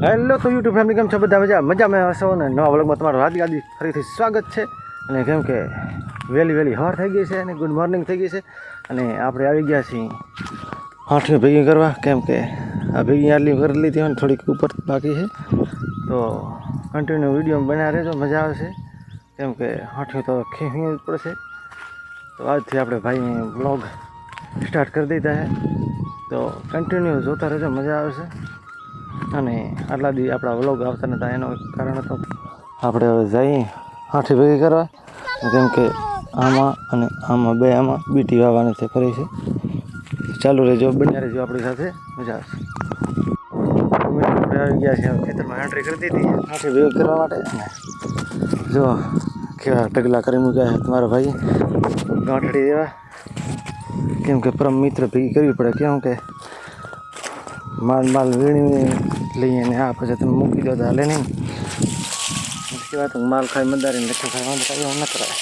Hello તો YouTube family કેમ છો બધા મજામાં હશો ને નવા વ્લોગમાં તમારું હાર્દિક ફરીથી સ્વાગત છે. અને કેમ કે વહેલી હવાર થઈ ગઈ છે અને ગુડ મોર્નિંગ થઈ ગઈ છે અને આપણે આવી ગયા છીએ હાંઠીઓ ભેગી કરવા. કેમ કે આ ભેગી આટલી કરી લીધી હોય ને થોડીક ઉપર બાકી છે તો કન્ટિન્યુ વિડીયો બનાવી રહેજો, મજા આવશે. કેમ કે હાંઠીઓ તો ખેંચવી જ પડશે. તો આજથી આપણે ભાઈ વ્લોગ સ્ટાર્ટ કરી દીધા છે તો કન્ટિન્યુ જોતા રહેજો, મજા આવશે. અને આટલા દી આપણા વ્લોગ આવતા નહોતા એનું કારણ હતો આપણે હવે જઈએ હાંઠી ભેગી કરવા. કેમ કે આમાં અને આમાં બે આમાં બીટી વાવવાની છે ફરી છે. ચાલુ રહેજો, બન્યા રહેજો આપણી સાથે, મજા આવશે. આપણે આવી ગયા છે ખેતરમાં એન્ટ્રી કરી દીધી હાંઠી ભેગી કરવા માટે. અને જો કેવા ઢગલા કરી મૂક્યા છે તમારા ભાઈ ગાંઠડી દેવા. કેમ કે પરમ મિત્ર ભેગી કરવી પડે. કેમ કે માલ વીણી લઈએ ને આ પછી તમે મૂકી દો તો હાલે નહીં. મુશ્કેલ વાત માલ ખાઈ મદારીને લખો ખાઈ વાંધો કાંઈ ન કરાય.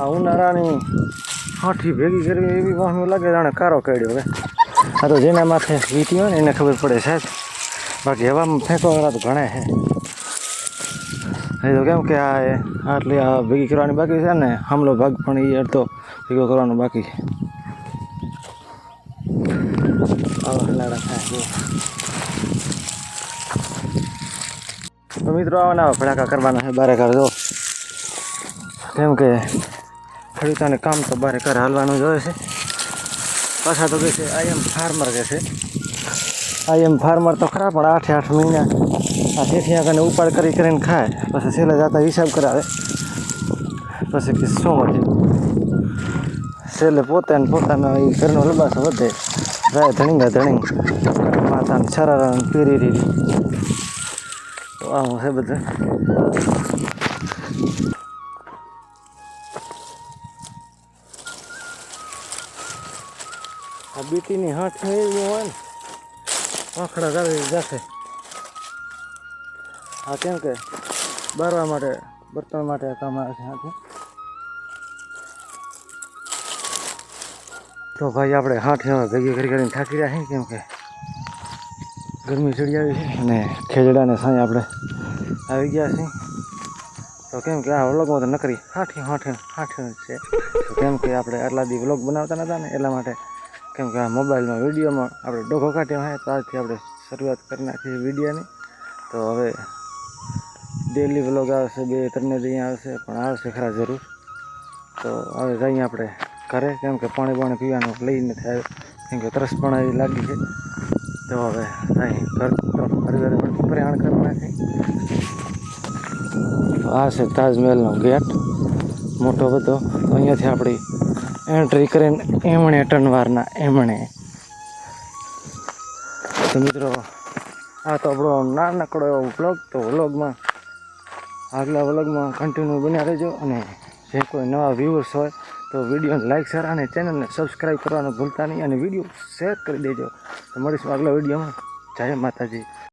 આ ઉનાળાની હાંઠી ભેગી કરવી એવી વાહનું લાગે જાણે કારો કાઢ્યો. હવે આ તો જેના માથે વીતી હોય ને એને ખબર પડે સાહેબ, બાકી હવામાં ફેંકવાવાળા તો ઘણા છે. એ તો કેમ કે આટલી આ ભેગી કરવાની બાકી છે ને હમલો ભાગ પણ એ અડધો ભેગો કરવાનો બાકી છે. આવા હલાડા થાય જો. તો મિત્રો આવાના ભડાકા કરવાના છે બારે ઘર જો. કેમ કે ખેડૂતોને કામ તો બારે ઘર હાલવાનું જ હોય છે. પાછા તો કહે છે આઈ એમ ફાર્મર કહે છે. આઈ એમ ફાર્મર તો ખરા પણ 8 મહિના આ શેઠિયા કને ઉપાડ કરીને ખાય, પછી છેલ્લે જતા હિસાબ કરાવે, પછી કે શું વધે. છેલ્લે પોતાના એ ઘરનો લબાસો વધે જાય ધણીંગ માતાને શરારાને પીરી રીરી. તો આવું છે બધું. આ બીટીની હાંઠ એવી હોય ને આંખડા ગાળી જશે. આ કેમ કે બારવા માટે બર્તન માટે કામ આવે છે હાથે. તો ભાઈ આપણે હાંઠી ભેગી કરીને થાકી રહ્યા છીએ. કેમ કે ગરમી ચડી આવી છે અને ખેજડાને સાંઈ આપણે આવી ગયા છીએ. તો કેમ કે આ વ્લોગમાં તો નકરી હાંઠી છે. તો કેમ કે આપણે આટલા દી વ્લોગ બનાવતા નહોતા ને એટલા માટે. કેમ કે આ મોબાઈલમાં વિડીયોમાં આપણે ડોઘો કાઢ્યો હોય તો આજથી આપણે શરૂઆત કરી નાખીએ વિડીયોની. તો હવે ડેલી વ્લોગ આવશે, 2-3 દી આવશે પણ આવશે ખરા જરૂર. તો હવે જઈએ આપણે ઘરે. કેમ કે પાણી પીવાનું લઈને થાય. કેમ કે તરસ પણ આવી લાગી છે. તો હવે અહીં ઘર પરિવારે પણ પ્રયાણ કરી નાખી. તો આ છે તાજમહેલનો ગેટ મોટો બધો. અહીંયાથી આપણી એન્ટ્રી કરીને એમણે ટનવારના એમણે. તો મિત્રો આ તો આપણો નાનકડો એવો વ્લોગ. તો વ્લોગમાં આગલા વ્લોગમાં કન્ટિન્યુ બન્યા રહેજો. અને જે કોઈ નવા વ્યૂઅર્સ હોય તો વિડીયોને લાઇક શેર અને ચેનલને સબસ્ક્રાઈબ કરવાનું ભૂલતા નહીં અને વિડીયો શેર કરી દેજો. તો મળીશું આગલા વિડીયોમાં. જય માતાજી.